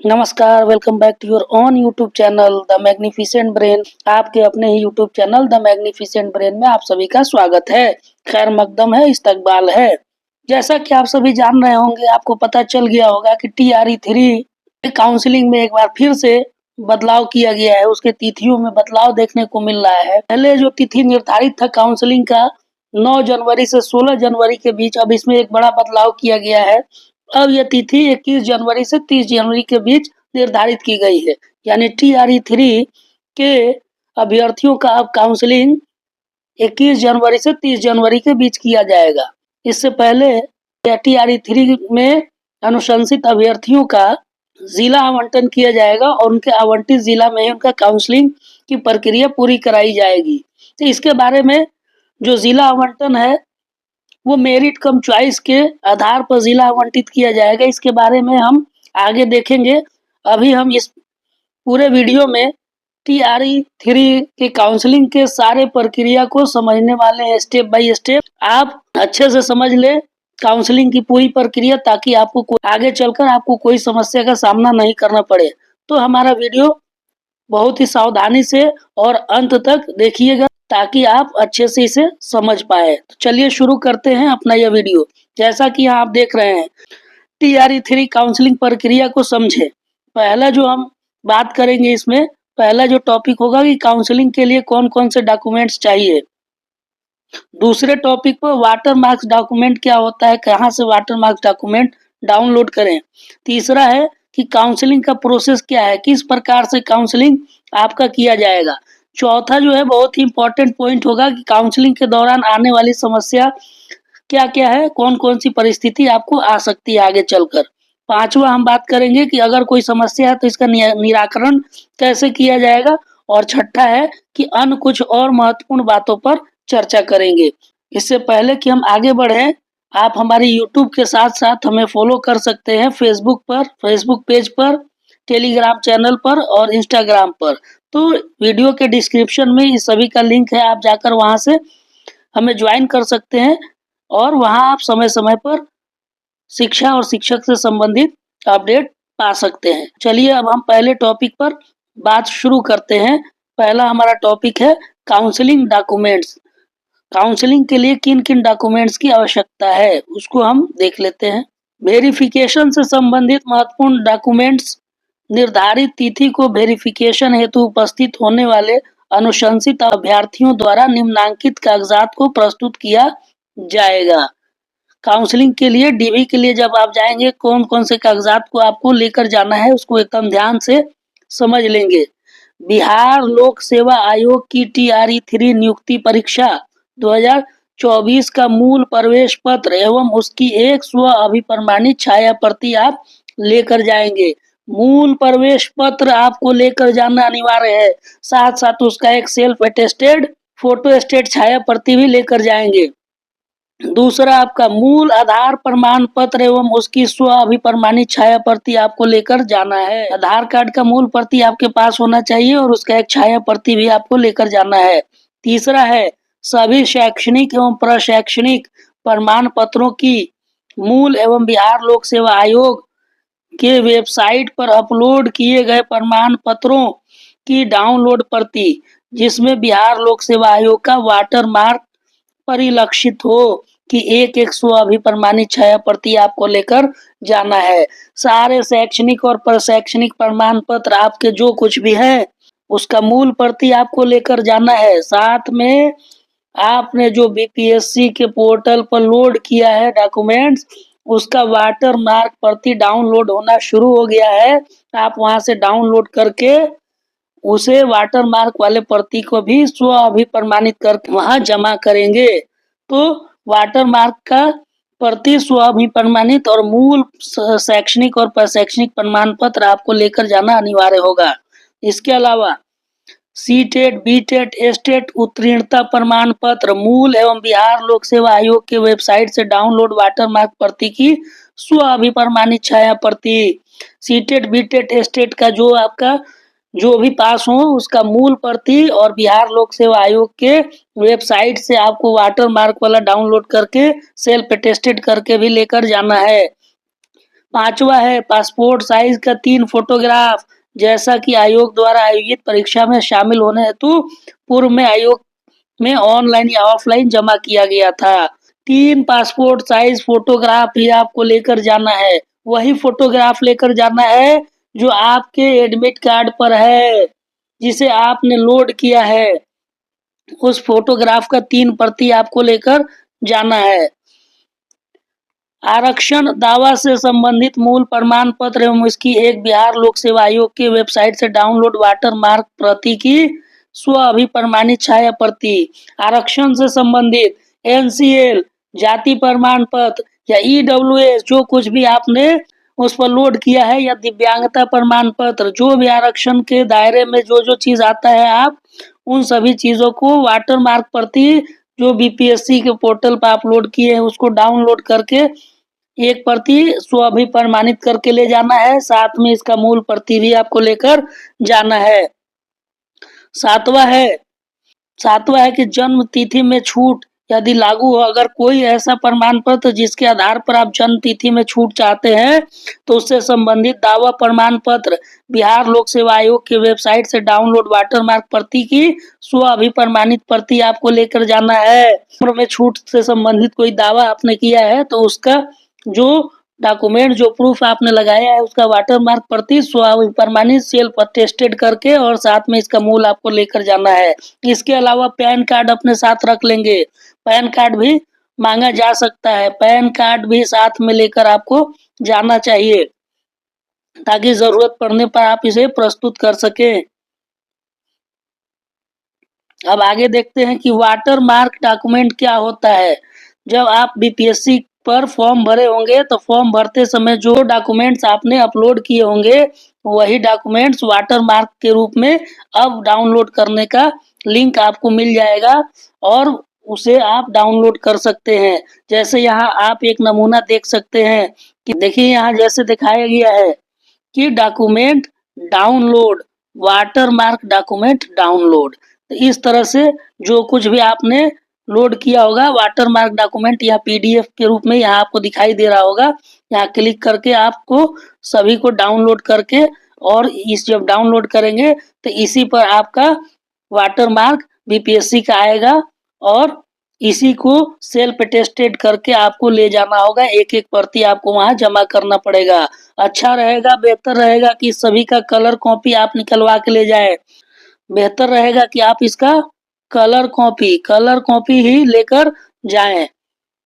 नमस्कार, welcome back to your own YouTube channel the magnificent brain. आपके अपने ही YouTube channel the magnificent brain में आप सभी का स्वागत है। खैर मकदम है, इस्तकबाल है। जैसा कि आप सभी जान रहे होंगे, आपको पता चल गया होगा कि TRE 3 काउंसलिंग में एक बार फिर से बदलाव किया गया है। उसके तिथियों में बदलाव देखने को मिल रहा है। पहले जो तिथि निर्धारित था काउंसलिंग का 9 जनवरी से 16 जनवरी के बीच, अब इसमें एक बड़ा बदलाव किया गया है। अब यह तिथि 21 जनवरी से 30 जनवरी के बीच निर्धारित की गई है। यानी TRE 3 के अभ्यर्थियों का अब काउंसलिंग 21 जनवरी से 30 जनवरी के बीच किया जाएगा। इससे पहले TRE 3 में अनुशंसित अभ्यर्थियों का जिला आवंटन किया जाएगा और उनके आवंटित जिला में ही उनका काउंसलिंग की प्रक्रिया पूरी कराई जाएगी। तो इसके बारे में जो जिला आवंटन है वो मेरिट कम चॉइस के आधार पर जिला आवंटित किया जाएगा। इसके बारे में हम आगे देखेंगे। अभी हम इस पूरे वीडियो में TRE 3 के काउंसलिंग के सारे प्रक्रिया को समझने वाले हैं, स्टेप बाय स्टेप। आप अच्छे से समझ ले काउंसलिंग की पूरी प्रक्रिया, ताकि आपको आगे चलकर आपको कोई समस्या का सामना नहीं करना पड़े। तो हमारा वीडियो बहुत ही सावधानी से और अंत तक देखिएगा, ताकि आप अच्छे से इसे समझ पाए। तो चलिए शुरू करते हैं अपना यह वीडियो। जैसा कि यहाँ आप देख रहे हैं, TRE 3 काउंसलिंग प्रक्रिया को समझे। पहला जो हम बात करेंगे, इसमें पहला जो टॉपिक होगा कि काउंसलिंग के लिए कौन कौन से डॉक्यूमेंट्स चाहिए। दूसरे टॉपिक पर वाटर मार्क्स डॉक्यूमेंट क्या होता है, कहाँ से वाटर मार्क्स डॉक्यूमेंट डाउनलोड करें। तीसरा है कि काउंसलिंग का प्रोसेस क्या है, किस प्रकार से काउंसलिंग आपका किया जाएगा। चौथा जो है बहुत ही इंपॉर्टेंट पॉइंट होगा कि काउंसलिंग के दौरान आने वाली समस्या क्या क्या है, कौन कौन सी परिस्थिति आपको आ सकती है आगे चलकर। पांचवा हम बात करेंगे कि अगर कोई समस्या है तो इसका निराकरण कैसे किया जाएगा। और छठा है कि अन्य कुछ और महत्वपूर्ण बातों पर चर्चा करेंगे। इससे पहले कि हम आगे बढ़ें, आप हमारे यूट्यूब के साथ साथ हमें फॉलो कर सकते हैं फेसबुक पर, फेसबुक पेज पर, टेलीग्राम चैनल पर और इंस्टाग्राम पर। तो वीडियो के डिस्क्रिप्शन में इस सभी का लिंक है, आप जाकर वहां से हमें ज्वाइन कर सकते हैं और वहां आप समय समय पर शिक्षा और शिक्षक से संबंधित अपडेट पा सकते हैं। चलिए अब हम पहले टॉपिक पर बात शुरू करते हैं। पहला हमारा टॉपिक है काउंसलिंग डॉक्यूमेंट्स। काउंसलिंग के लिए किन किन डॉक्यूमेंट्स की आवश्यकता है, उसको हम देख लेते हैं। वेरिफिकेशन से संबंधित महत्वपूर्ण डॉक्यूमेंट्स। निर्धारित तिथि को वेरिफिकेशन हेतु उपस्थित होने वाले अनुशंसित अभ्यर्थियों द्वारा निम्नांकित कागजात को प्रस्तुत किया जाएगा। काउंसलिंग के लिए DV के लिए जब आप जाएंगे, कौन कौन से कागजात को आपको लेकर जाना है उसको एकदम ध्यान से समझ लेंगे। बिहार लोक सेवा आयोग की TRE 3 नियुक्ति परीक्षा 2024 का मूल प्रवेश पत्र एवं उसकी एक स्व अभिप्रमाणित छाया प्रति आप लेकर जाएंगे। मूल प्रवेश पत्र आपको लेकर जाना अनिवार्य है, साथ साथ उसका एक सेल्फ अटेस्टेड फोटो स्टेट छाया प्रति भी लेकर जाएंगे। दूसरा, आपका मूल आधार प्रमाण पत्र एवं उसकी स्व अभिप्रमाणित छाया प्रति आपको लेकर जाना है। आधार कार्ड का मूल प्रति आपके पास होना चाहिए और उसका एक छाया प्रति भी आपको लेकर जाना है। तीसरा है सभी शैक्षणिक एवं प्रशैक्षणिक प्रमाण पत्रों की मूल एवं बिहार लोक सेवा आयोग के वेबसाइट पर अपलोड किए गए प्रमाण पत्रों की डाउनलोड प्रति, जिसमें बिहार लोक सेवा आयोग का वाटर मार्क परिलक्षित हो कि एक स्व अभिप्रमाणित छाया प्रति आपको लेकर जाना है। सारे शैक्षणिक और प्रशैक्षणिक प्रमाण पत्र आपके जो कुछ भी है उसका मूल प्रति आपको लेकर जाना है। साथ में आपने जो BPSC के पोर्टल पर लोड किया है डॉक्यूमेंट्स, उसका वाटर मार्क प्रति डाउनलोड होना शुरू हो गया है। आप वहां से डाउनलोड करके उसे वाटर मार्क वाले प्रति को भी स्व अभिप्रमाणित करके वहां जमा करेंगे। तो वाटर मार्क का प्रति स्व अभिप्रमाणित और मूल शैक्षणिक और प्रशैक्षणिक प्रमाण पत्र आपको लेकर जाना अनिवार्य होगा। इसके अलावा C-TET, B-TET, S-TET उत्तीर्णता प्रमाण पत्र मूल एवं बिहार लोक सेवा आयोग के वेबसाइट से डाउनलोड वाटर मार्क प्रति की स्व अभिप्रमाणित छाया प्रति। C-TET, B-TET, S-TET का जो आपका जो भी पास हो उसका मूल प्रति और बिहार लोक सेवा आयोग के वेबसाइट से आपको वाटर मार्क वाला डाउनलोड करके सेल्फ अटेस्टेड करके भी लेकर जाना है। पांचवा है पासपोर्ट साइज का 3 फोटोग्राफ। जैसा कि आयोग द्वारा आयोजित परीक्षा में शामिल होने हेतु पूर्व में आयोग में ऑनलाइन या ऑफलाइन जमा किया गया था। 3 पासपोर्ट साइज फोटोग्राफ ही आपको लेकर जाना है। वही फोटोग्राफ लेकर जाना है जो आपके एडमिट कार्ड पर है, जिसे आपने लोड किया है। उस फोटोग्राफ का 3 प्रति आपको लेकर जाना है। आरक्षण दावा से संबंधित मूल प्रमाण पत्र एवं इसकी एक बिहार लोक सेवा आयोग की वेबसाइट से डाउनलोड वाटर मार्क प्रति की स्व अभिप्रमाणित छाया प्रति। आरक्षण से संबंधित एनसीएल, जाति प्रमाण पत्र या ईडब्ल्यूएस जो कुछ भी आपने उस पर लोड किया है, या दिव्यांगता प्रमाण पत्र, जो भी आरक्षण के दायरे में जो जो चीज आता है आप उन सभी चीजों को वाटर मार्क प्रति जो बीपीएससी के पोर्टल पर अपलोड किए हैं उसको डाउनलोड करके एक प्रति स्व अभिप्रमाणित करके ले जाना है। साथ में इसका मूल प्रति भी आपको लेकर जाना है। सातवां है कि जन्म तिथि में छूट यदि लागू हो, अगर कोई ऐसा प्रमाण पत्र जिसके आधार पर आप जन्म तिथि में छूट चाहते हैं तो उससे संबंधित दावा प्रमाण पत्र बिहार लोक सेवा आयोग की वेबसाइट से डाउनलोड वाटर मार्क प्रति की स्व अभिप्रमाणित प्रति आपको लेकर जाना है। उम्र में छूट से संबंधित कोई दावा आपने किया है तो उसका जो डॉक्यूमेंट जो प्रूफ आपने लगाया है उसका वाटर मार्क प्रति स्व अभिप्रमाणित सेल्फ अटेस्टेड करके और साथ में इसका मूल आपको लेकर जाना है। इसके अलावा पैन कार्ड अपने साथ रख लेंगे। पैन कार्ड भी मांगा जा सकता है, पैन कार्ड भी साथ में लेकर आपको जाना चाहिए ताकि जरूरत पड़ने पर आप इसे प्रस्तुत कर सकें। अब आगे देखते हैं कि वाटर मार्क डॉक्यूमेंट क्या होता है। जब आप बीपीएससी पर फॉर्म भरे होंगे तो फॉर्म भरते समय जो डॉक्यूमेंट्स आपने अपलोड किए होंगे वही डॉक्यूमेंट्स वाटर मार्क के रूप में अब डाउनलोड करने का लिंक आपको मिल जाएगा और उसे आप डाउनलोड कर सकते हैं। जैसे यहाँ आप एक नमूना देख सकते हैं कि देखिए यहाँ जैसे दिखाया गया है कि document download, water mark document download. तो इस तरह से जो कुछ भी आपने लोड किया होगा वाटर मार्क डॉक्यूमेंट या पीडीएफ के रूप में यहाँ आपको दिखाई दे रहा होगा। यहाँ क्लिक करके आपको सभी को डाउनलोड करके और इस जब डाउनलोड करेंगे तो इसी पर आपका वाटर मार्क बीपीएससी का आएगा और इसी को सेल्फ अटेस्टेड करके आपको ले जाना होगा। एक एक प्रति आपको वहां जमा करना पड़ेगा। अच्छा रहेगा, बेहतर रहेगा कि सभी का कलर कॉपी आप निकलवा के ले जाए। बेहतर रहेगा कि आप इसका कलर कॉपी ही लेकर जाएं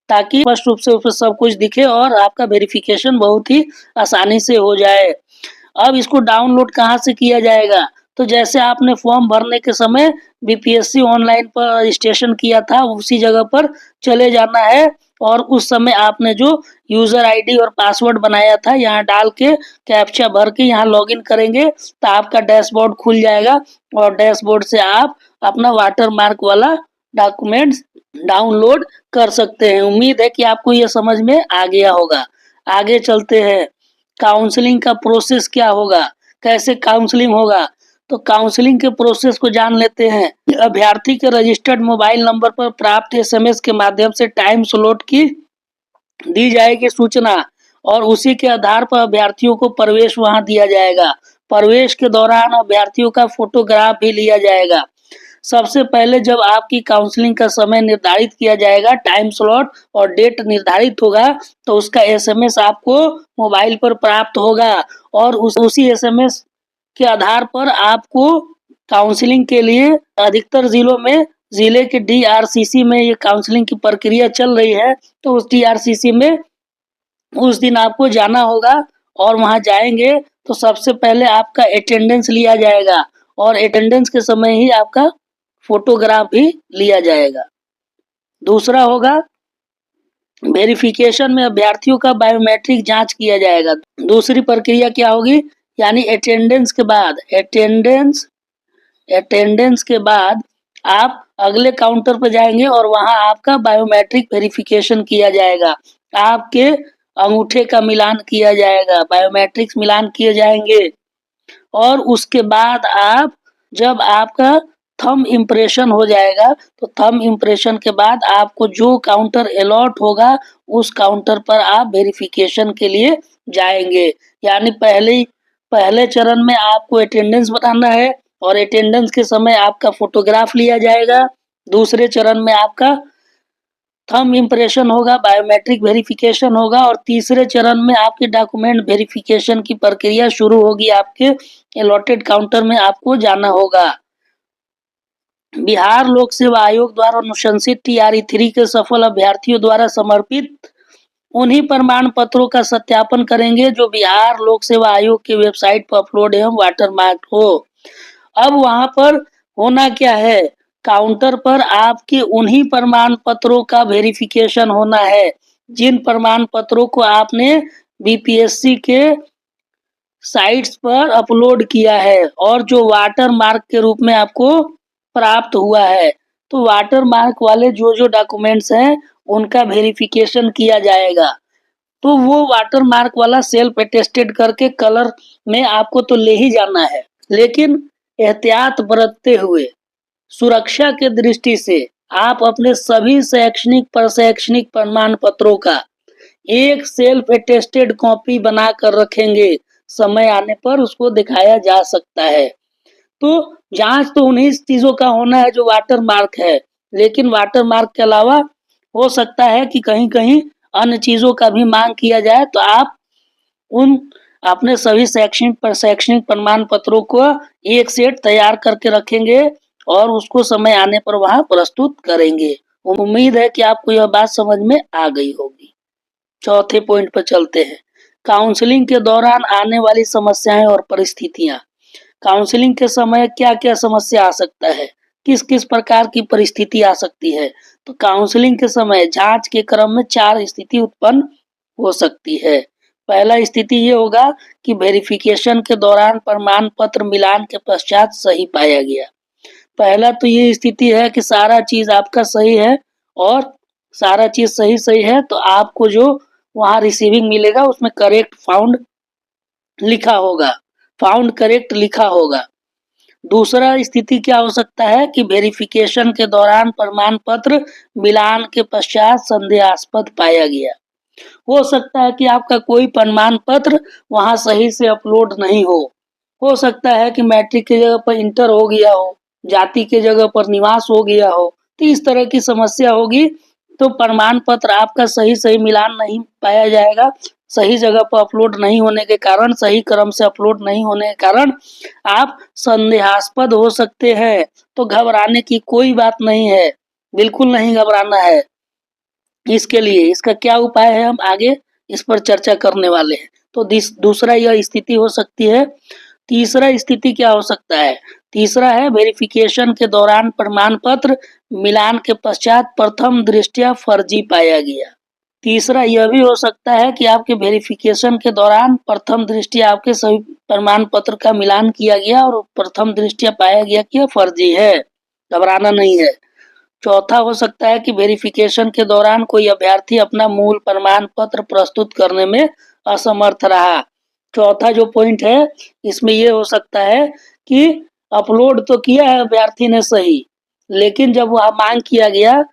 ताकि स्पष्ट रूप से उस पर सब कुछ दिखे और आपका वेरिफिकेशन बहुत ही आसानी से हो जाए। अब इसको डाउनलोड कहाँ से किया जाएगा? तो जैसे आपने फॉर्म भरने के समय बीपीएससी ऑनलाइन पर रजिस्ट्रेशन किया था उसी जगह पर चले जाना है और उस समय आपने जो यूजर आईडी और पासवर्ड बनाया था यहाँ डाल के कैप्चा भर के यहाँ लॉगिन करेंगे तो आपका डैशबोर्ड खुल जाएगा और डैशबोर्ड से आप अपना वाटर मार्क वाला डॉक्यूमेंट्स डाउनलोड कर सकते हैं। उम्मीद है कि आपको ये समझ में आ गया होगा। आगे चलते हैं। काउंसलिंग का प्रोसेस क्या होगा, कैसे काउंसलिंग होगा? तो काउंसलिंग के प्रोसेस को जान लेते हैं। अभ्यर्थी के रजिस्टर्ड मोबाइल नंबर पर प्राप्त एसएमएस के माध्यम से टाइम स्लॉट की दी जाएगी सूचना और उसी के आधार पर अभ्यर्थियों को प्रवेश वहां दिया जाएगा। प्रवेश के दौरान अभ्यर्थियों का फोटोग्राफ भी लिया जाएगा। सबसे पहले जब आपकी काउंसलिंग का समय निर्धारित किया जाएगा, टाइम स्लॉट और डेट निर्धारित होगा तो उसका एसएमएस आपको मोबाइल पर प्राप्त होगा और उसी एसएमएस के आधार पर आपको काउंसलिंग के लिए अधिकतर जिले के डीआरसीसी में ये काउंसलिंग की प्रक्रिया चल रही है तो उस डीआरसीसी में उस दिन आपको जाना होगा और वहां जाएंगे तो सबसे पहले आपका अटेंडेंस लिया जाएगा और अटेंडेंस के समय ही आपका फोटोग्राफ भी लिया जाएगा। दूसरा होगा वेरिफिकेशन में अभ्यर्थियों का बायोमेट्रिक जांच किया जाएगा। दूसरी प्रक्रिया क्या होगी, यानी अटेंडेंस के बाद आप अगले काउंटर पर जाएंगे और वहां आपका बायोमेट्रिक वेरिफिकेशन किया जाएगा। आपके अंगूठे का मिलान किया जाएगा, बायोमेट्रिक्स मिलान किए जाएंगे और उसके बाद आप जब आपका थंब इम्प्रेशन हो जाएगा तो थंब इम्प्रेशन के बाद आपको जो काउंटर अलॉट होगा उस काउंटर पर आप वेरिफिकेशन के लिए जाएंगे। यानी पहले चरण में आपको अटेंडेंस बताना है और अटेंडेंस के समय आपका फोटोग्राफ लिया जाएगा। दूसरे चरण में आपका थंब इम्प्रेशन होगा, बायोमेट्रिक वेरिफिकेशन होगा और तीसरे चरण में आपके डॉक्यूमेंट वेरिफिकेशन की प्रक्रिया शुरू होगी। आपके अलॉटेड काउंटर में आपको जाना होगा। बिहार लोक सेवा आयोग द्वारा अनुशंसित TRE-3 के सफल अभ्यर्थियों द्वारा समर्पित उन्हीं प्रमाण पत्रों का सत्यापन करेंगे जो बिहार लोक सेवा आयोग की वेबसाइट पर अपलोड एवं वाटरमार्क हो। अब वहां पर होना क्या है, काउंटर पर आपके उन्हीं प्रमाण पत्रों का वेरिफिकेशन होना है जिन प्रमाण पत्रों को आपने BPSC के साइट्स पर अपलोड किया है और जो वाटर मार्क के रूप में आपको प्राप्त हुआ है। तो वाटर मार्क वाले जो जो डॉक्यूमेंट्स हैं उनका वेरिफिकेशन किया जाएगा। तो वो वाटर मार्क वाला सेल्फ अटेस्टेड करके कलर में आपको तो ले ही जाना है, लेकिन एहतियात बरतते हुए सुरक्षा के दृष्टि से आप अपने सभी शैक्षणिक प्रशैक्षणिक प्रमाण पत्रों का एक सेल्फ अटेस्टेड कॉपी बना कर रखेंगे। समय आने पर उसको दिखाया जा सकता है। तो जांच तो उन्हीं चीजों का होना है जो वाटर मार्क है, लेकिन वाटर मार्क के अलावा हो सकता है कि कहीं कहीं अन्य चीजों का भी मांग किया जाए। तो आप उन अपने सभी शैक्षणिक प्रमाण पत्रों को एक सेट तैयार करके रखेंगे और उसको समय आने पर वहां प्रस्तुत करेंगे। उम्मीद है कि आपको यह बात समझ में आ गई होगी। चौथे पॉइंट पर चलते हैं, काउंसलिंग के दौरान आने वाली समस्याएं और परिस्थितियां। काउंसलिंग के समय क्या क्या समस्या आ सकता है, किस किस प्रकार की परिस्थिति आ सकती है। तो काउंसलिंग के समय जांच के क्रम में 4 स्थिति उत्पन्न हो सकती है। पहला स्थिति ये होगा कि वेरिफिकेशन के दौरान प्रमाण पत्र मिलान के पश्चात सही पाया गया। पहला तो ये स्थिति है कि सारा चीज आपका सही है और सारा चीज सही सही है, तो आपको जो वहां रिसीविंग मिलेगा उसमें करेक्ट फाउंड लिखा होगा, फाउंड करेक्ट लिखा होगा। दूसरा स्थिति क्या हो सकता है कि वेरिफिकेशन के दौरान प्रमाण पत्र मिलान के पश्चात संदेहास्पद पाया गया। हो सकता है कि आपका कोई प्रमाण पत्र वहां सही से अपलोड नहीं हो सकता है कि मैट्रिक की जगह पर इंटर हो गया हो, जाति के जगह पर निवास हो गया हो। तो इस तरह की समस्या होगी, तो प्रमाण पत्र आपका सही सही मिलान नहीं पाया जाएगा। सही जगह पर अपलोड नहीं होने के कारण, सही क्रम से अपलोड नहीं होने के कारण आप संदेहास्पद हो सकते हैं। तो घबराने की कोई बात नहीं है, बिल्कुल नहीं घबराना है। इसके लिए इसका क्या उपाय है हम आगे इस पर चर्चा करने वाले हैं। तो दूसरा यह स्थिति हो सकती है। तीसरा स्थिति क्या हो सकता है, तीसरा है वेरिफिकेशन के दौरान प्रमाण पत्र मिलान के पश्चात प्रथम दृष्टया फर्जी पाया गया। तीसरा यह भी हो सकता है कि आपके वेरिफिकेशन के दौरान प्रथम दृष्टया आपके सभी प्रमाण पत्र का मिलान किया गया और प्रथम दृष्टया पाया गया कि यह फर्जी है। घबराना नहीं है। चौथा हो सकता है कि वेरिफिकेशन के दौरान कोई अभ्यर्थी अपना मूल प्रमाण पत्र प्रस्तुत करने में असमर्थ रहा। चौथा जो पॉइंट है इसमें ये हो सकता है कि अपलोड तो किया है अभ्यर्थी ने सही, लेकिन जब वह मांग किया गया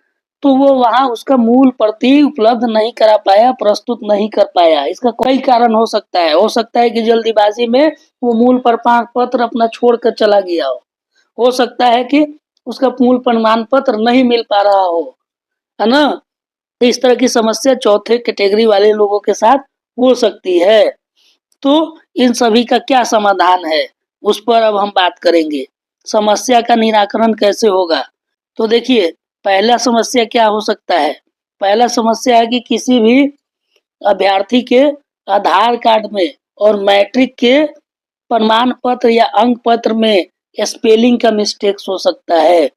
तो वो वहां उसका मूल प्रति उपलब्ध नहीं करा पाया, प्रस्तुत नहीं कर पाया। इसका कई कारण हो सकता है कि जल्दीबाजी में वो मूल प्रमाण पत्र अपना छोड़कर चला गया हो सकता है कि उसका मूल प्रमाण पत्र नहीं मिल पा रहा हो, है ना। तो इस तरह की समस्या चौथे कैटेगरी वाले लोगों के साथ हो सकती है। तो इन सभी का क्या समाधान है उस पर अब हम बात करेंगे। समस्या का निराकरण कैसे होगा, तो देखिए पहला समस्या क्या हो सकता है। पहला समस्या है कि किसी भी अभ्यर्थी के आधार कार्ड में और मैट्रिक के प्रमाण पत्र या अंक पत्र में स्पेलिंग का मिस्टेक्स हो सकता है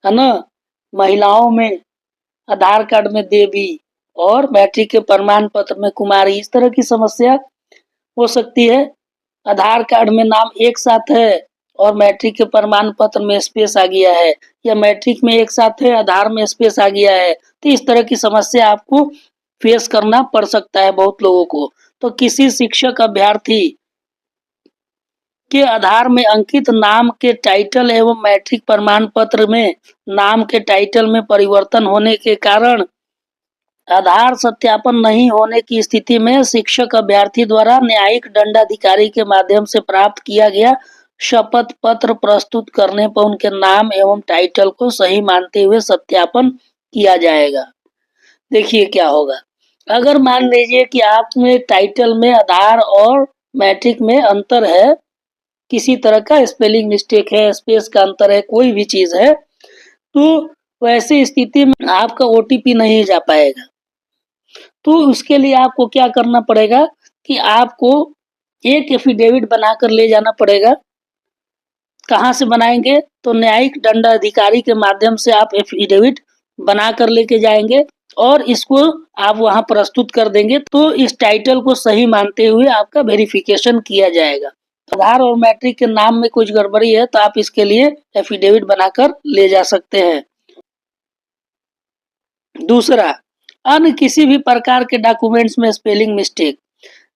ना। महिलाओं में आधार कार्ड में देवी और मैट्रिक के प्रमाण पत्र में कुमारी, इस तरह की समस्या हो सकती है। आधार कार्ड में नाम एक साथ है और मैट्रिक के प्रमाण पत्र में स्पेस आ गया है, या मैट्रिक में एक साथ है आधार में स्पेस आ गया है। तो इस तरह की समस्या आपको फेस करना पड़ सकता है बहुत लोगों को। तो किसी शिक्षक अभ्यर्थी के आधार में अंकित नाम के टाइटल एवं मैट्रिक प्रमाण पत्र में नाम के टाइटल में परिवर्तन होने के कारण आधार सत्यापन नहीं होने की स्थिति में शिक्षक अभ्यर्थी द्वारा न्यायिक दंडाधिकारी के माध्यम से प्राप्त किया गया शपथ पत्र प्रस्तुत करने पर उनके नाम एवं टाइटल को सही मानते हुए सत्यापन किया जाएगा। देखिए क्या होगा, अगर मान लीजिए कि आप में टाइटल में आधार और मैट्रिक में अंतर है, किसी तरह का स्पेलिंग मिस्टेक है, स्पेस का अंतर है, कोई भी चीज है, तो वैसी स्थिति में आपका ओटीपी नहीं जा पाएगा। तो उसके लिए आपको क्या करना पड़ेगा कि आपको एक एफिडेविट बनाकर ले जाना पड़ेगा। कहाँ से बनाएंगे? तो न्यायिक दंडाधिकारी के माध्यम से आप एफिडेविट बना कर लेके जाएंगे और इसको आप वहां प्रस्तुत कर देंगे, तो इस टाइटल को सही मानते हुए आपका वेरिफिकेशन किया जाएगा। आधार और मैट्रिक के नाम में कुछ गड़बड़ी है तो आप इसके लिए एफिडेविट बनाकर ले जा सकते हैं। दूसरा, अन्य किसी भी प्रकार के डॉक्यूमेंट्स में स्पेलिंग मिस्टेक,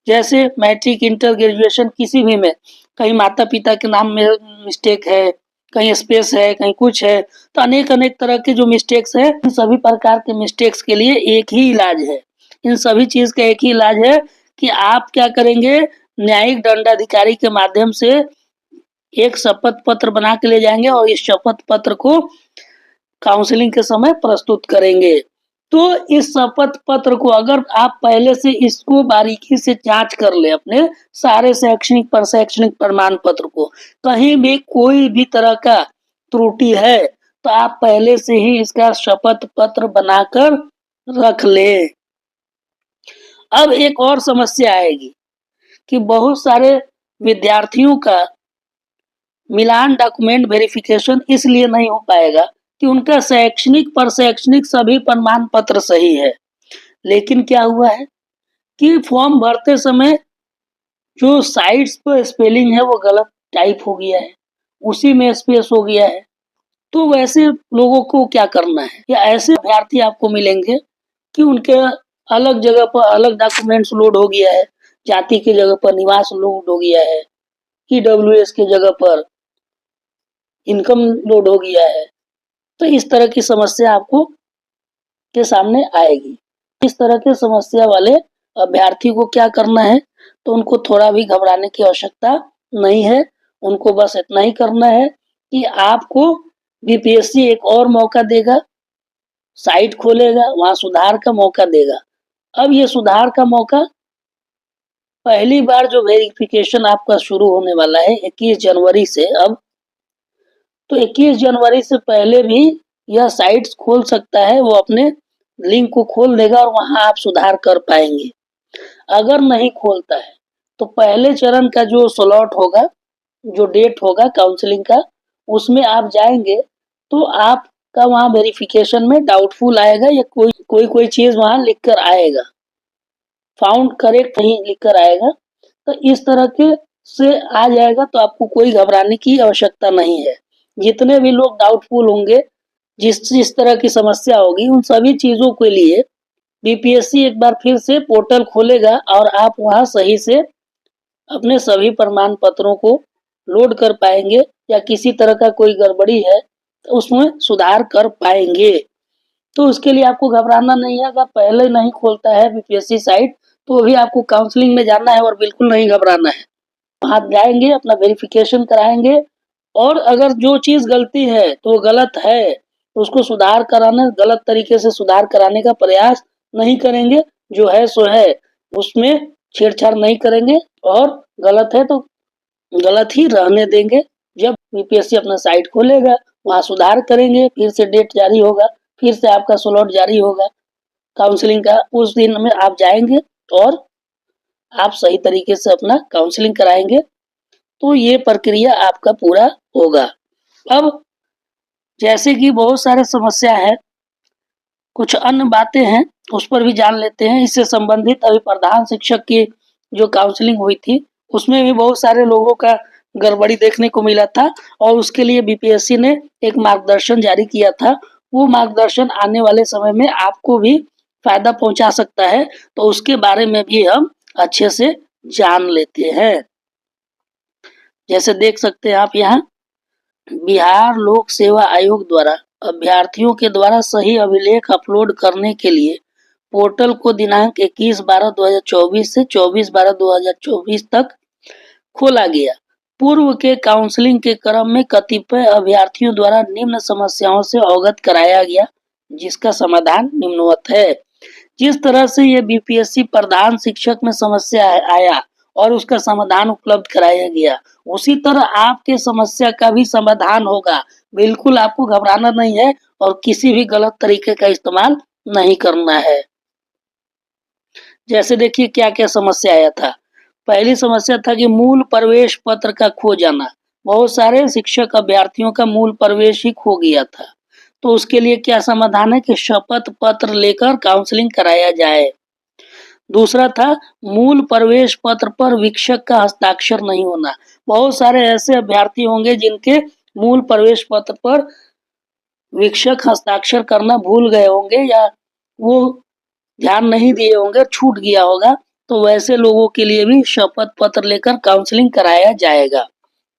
जैसे मैट्रिक, इंटर, ग्रेजुएशन, किसी भी में कहीं माता पिता के नाम में मिस्टेक है, कहीं स्पेस है, कहीं कुछ है, तो अनेक अनेक तरह के जो मिस्टेक्स है, इन सभी प्रकार के मिस्टेक्स के लिए एक ही इलाज है। इन सभी चीज का एक ही इलाज है कि आप क्या करेंगे, न्यायिक दंडाधिकारी के माध्यम से एक शपथ पत्र बना के ले जाएंगे और इस शपथ पत्र को काउंसलिंग के समय प्रस्तुत करेंगे। तो इस शपथ पत्र को अगर आप पहले से इसको बारीकी से जांच कर ले, अपने सारे शैक्षणिक प्रमाण पत्र को, कहीं भी कोई भी तरह का त्रुटि है तो आप पहले से ही इसका शपथ पत्र बनाकर रख ले। अब एक और समस्या आएगी कि बहुत सारे विद्यार्थियों का मिलान डॉक्यूमेंट वेरिफिकेशन इसलिए नहीं हो पाएगा कि उनका शैक्षणिक सभी प्रमाण पत्र सही है, लेकिन क्या हुआ है कि फॉर्म भरते समय जो साइट्स पर स्पेलिंग है वो गलत टाइप हो गया है, उसी में स्पेस हो गया है। तो वैसे लोगों को क्या करना है, या ऐसे अभ्यर्थी आपको मिलेंगे कि उनके अलग जगह पर अलग डॉक्यूमेंट्स लोड हो गया है, जाति की जगह पर निवास लोड हो गया है, ईडब्ल्यूएस की जगह पर इनकम लोड हो गया है। तो इस तरह की समस्या आपको के सामने आएगी। इस तरह के समस्या वाले अभ्यर्थी को क्या करना है, तो उनको थोड़ा भी घबराने की आवश्यकता नहीं है। उनको बस इतना ही करना है कि आपको बीपीएससी एक और मौका देगा, साइट खोलेगा, वहां सुधार का मौका देगा। अब ये सुधार का मौका, पहली बार जो वेरिफिकेशन आपका शुरू होने वाला है 21 जनवरी से, अब तो 21 जनवरी से पहले भी यह साइट्स खोल सकता है, वो अपने लिंक को खोल देगा और वहां आप सुधार कर पाएंगे। अगर नहीं खोलता है तो पहले चरण का जो स्लॉट होगा, जो डेट होगा काउंसलिंग का, उसमें आप जाएंगे तो आपका वहां वेरिफिकेशन में डाउटफुल आएगा या कोई चीज वहां लिख कर आएगा, फाउंड करेक्ट नहीं लिख कर आएगा। तो इस तरह के से आ जाएगा तो आपको कोई घबराने की आवश्यकता नहीं है। जितने भी लोग डाउटफुल होंगे, जिस तरह की समस्या होगी, उन सभी चीजों के लिए बीपीएससी एक बार फिर से पोर्टल खोलेगा और आप वहां सही से अपने सभी प्रमाण पत्रों को लोड कर पाएंगे, या किसी तरह का कोई गड़बड़ी है तो उसमें सुधार कर पाएंगे। तो उसके लिए आपको घबराना नहीं है। अगर पहले नहीं खोलता है बीपीएससी साइट तो भी आपको काउंसलिंग में जाना है और बिल्कुल नहीं घबराना है। वहां जाएंगे, अपना वेरिफिकेशन कराएंगे और अगर जो चीज गलती है तो गलत है तो उसको सुधार कराने, गलत तरीके से सुधार कराने का प्रयास नहीं करेंगे। जो है सो है, उसमें छेड़छाड़ नहीं करेंगे और गलत है तो गलत ही रहने देंगे। जब बीपीएससी अपना साइट खोलेगा वहां सुधार करेंगे, फिर से डेट जारी होगा, फिर से आपका स्लॉट जारी होगा काउंसलिंग का। उस दिन में आप जाएंगे और आप सही तरीके से अपना काउंसलिंग कराएंगे, तो ये प्रक्रिया आपका पूरा होगा। अब जैसे कि बहुत सारे समस्या है, कुछ अन्य बातें हैं, उस पर भी जान लेते हैं। इससे संबंधित अभी प्रधान शिक्षक की जो काउंसलिंग हुई थी उसमें भी बहुत सारे लोगों का गड़बड़ी देखने को मिला था और उसके लिए बीपीएससी ने एक मार्गदर्शन जारी किया था। वो मार्गदर्शन आने वाले समय में आपको भी फायदा पहुंचा सकता है, तो उसके बारे में भी हम अच्छे से जान लेते हैं। जैसे देख सकते हैं आप यहाँ, बिहार लोक सेवा आयोग द्वारा अभ्यर्थियों के द्वारा सही अभिलेख अपलोड करने के लिए पोर्टल को दिनांक 21/12/2024 से 24/12/2024 तक खोला गया। पूर्व के काउंसलिंग के क्रम में कतिपय अभ्यर्थियों द्वारा निम्न समस्याओं से अवगत कराया गया, जिसका समाधान निम्नवत है। जिस तरह से ये बीपीएससी प्रधान शिक्षक में समस्या आया और उसका समाधान उपलब्ध कराया गया, उसी तरह आपके समस्या का भी समाधान होगा। बिल्कुल आपको घबराना नहीं है और किसी भी गलत तरीके का इस्तेमाल नहीं करना है। जैसे देखिए क्या क्या समस्या आया था। पहली समस्या था कि मूल प्रवेश पत्र का खो जाना। बहुत सारे शिक्षक अभ्यर्थियों का मूल प्रवेश ही खो गया था, तो उसके लिए क्या समाधान है कि शपथ पत्र लेकर काउंसलिंग कराया जाए। दूसरा था मूल प्रवेश पत्र पर शिक्षक का हस्ताक्षर नहीं होना। बहुत सारे ऐसे अभ्यर्थी होंगे जिनके मूल प्रवेश पत्र पर शिक्षक हस्ताक्षर करना भूल गए होंगे या वो ध्यान नहीं दिए होंगे, छूट गया होगा, तो वैसे लोगों के लिए भी शपथ पत्र लेकर काउंसलिंग कराया जाएगा।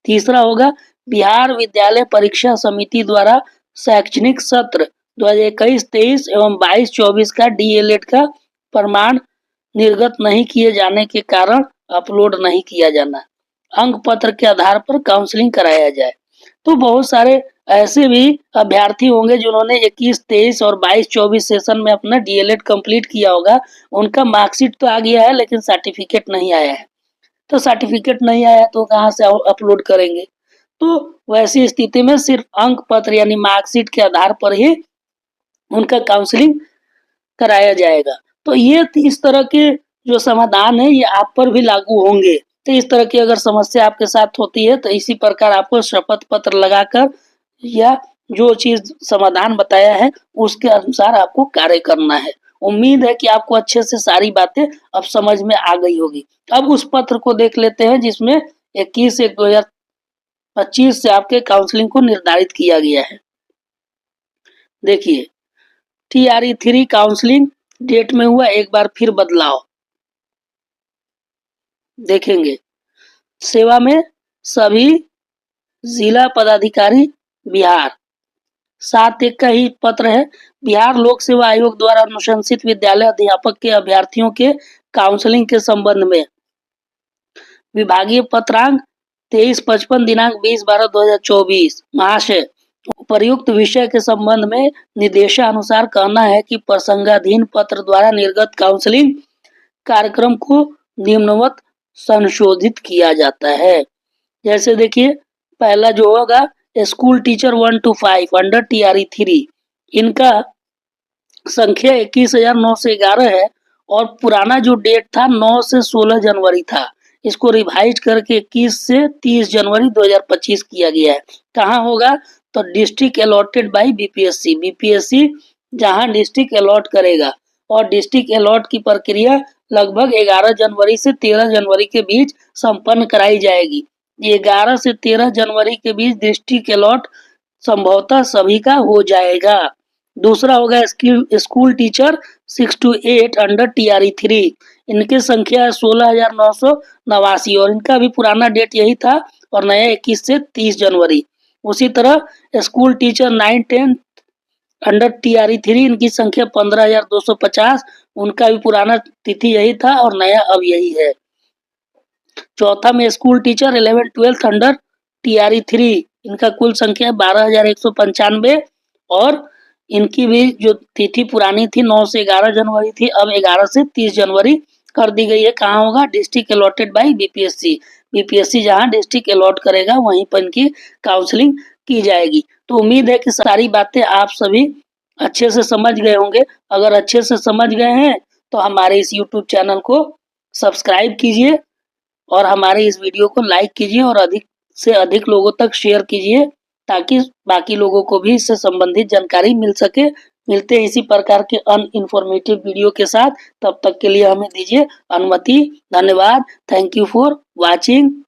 तीसरा होगा बिहार विद्यालय परीक्षा समिति द्वारा शैक्षणिक सत्र 2021-23 एवं 22-24 का डीएलएड का प्रमाण निर्गत नहीं किए जाने के कारण अपलोड नहीं किया जाना। अंक पत्र के आधार पर काउंसलिंग कराया जाए। तो बहुत सारे ऐसे भी अभ्यर्थी होंगे जिन्होंने 21-23 और 22-24 सेशन में अपना डीएलएड कंप्लीट किया होगा। उनका मार्कशीट तो आ गया है लेकिन सर्टिफिकेट नहीं आया है। तो सर्टिफिकेट नहीं आया तो कहाँ से अपलोड करेंगे। तो वैसी स्थिति में सिर्फ अंक पत्र यानी मार्कशीट के आधार पर ही उनका काउंसलिंग कराया जाएगा। तो ये इस तरह के जो समाधान है ये आप पर भी लागू होंगे। तो इस तरह की अगर समस्या आपके साथ होती है तो इसी प्रकार आपको शपथ पत्र लगाकर या जो चीज समाधान बताया है उसके अनुसार आपको कार्य करना है। उम्मीद है कि आपको अच्छे से सारी बातें अब समझ में आ गई होगी। अब उस पत्र को देख लेते हैं जिसमें 21/1/2025 से आपके काउंसलिंग को निर्धारित किया गया है। देखिए TRE3 काउंसलिंग डेट में हुआ एक बार फिर बदलाव देखेंगे। सेवा में सभी जिला पदाधिकारी बिहार 7/1 का ही पत्र है। बिहार लोक सेवा आयोग द्वारा अनुशंसित विद्यालय अध्यापक के अभ्यर्थियों के काउंसलिंग के संबंध में विभागीय पत्रांक 2355 दिनांक 20/12/2024 महाशय उपर्युक्त विषय के संबंध में निर्देशानुसार कहना है कि प्रसंगाधीन पत्र द्वारा निर्गत काउंसलिंग कार्यक्रम को निम्नवत संशोधित किया जाता है। जैसे देखिए पहला जो होगा school teacher 1 to 5 under TRE3 इनका संख्या 21,911 है और पुराना जो डेट था 9 से 16 जनवरी था। इसको रिवाइज करके 21 से 30 जनवरी 2025 किया गया है। कहाँ होगा तो district allotted by BPSC. BPSC जहां डिस्ट्रिक्ट अलॉट करेगा और डिस्ट्रिक्ट अलॉट की प्रक्रिया लगभग 11 जनवरी से 13 जनवरी के बीच संपन्न कराई जाएगी। 11 से 13 जनवरी के बीच डिस्ट्रिक्ट अलॉट संभवतः सभी का हो जाएगा। दूसरा होगा school teacher 6 to 8 under TRE3 इनकी संख्या 16,989 और इनका भी पुराना डेट यही था और नया 21 से 30 जनवरी। उसी तरह स्कूल टीचर 9-10 अंडर TRE3 इनकी संख्या 15,250 उनका भी पुराना तिथि यही था और नया अब यही है। चौथा में स्कूल टीचर 11-12 अंडर TRE3 इनका कुल संख्या 12,195 और इनकी भी जो तिथि पुरानी थी 9 से 11 जनवरी थी अब 11 से 30 जनवरी कर दी गई है। कहाँ होगा district allotted by BPSC. BPSC जहाँ डिस्ट्रिक्ट अलॉट करेगा वहीं पर इनकी काउंसलिंग की जाएगी। तो उम्मीद है कि सारी बातें आप सभी अच्छे से समझ गए होंगे। अगर अच्छे से समझ गए हैं तो हमारे इस यूट्यूब चैनल को सब्सक्राइब कीजिए और हमारे इस वीडियो को लाइक कीजिए और अधिक से अधिक लोगों तक शेयर कीजिए ताकि बाकी लोगों को भी इससे संबंधित जानकारी मिल सके। मिलते हैं इसी प्रकार के अनइंफॉर्मेटिव वीडियो के साथ। तब तक के लिए हमें दीजिए अनुमति। धन्यवाद। Thank you for watching.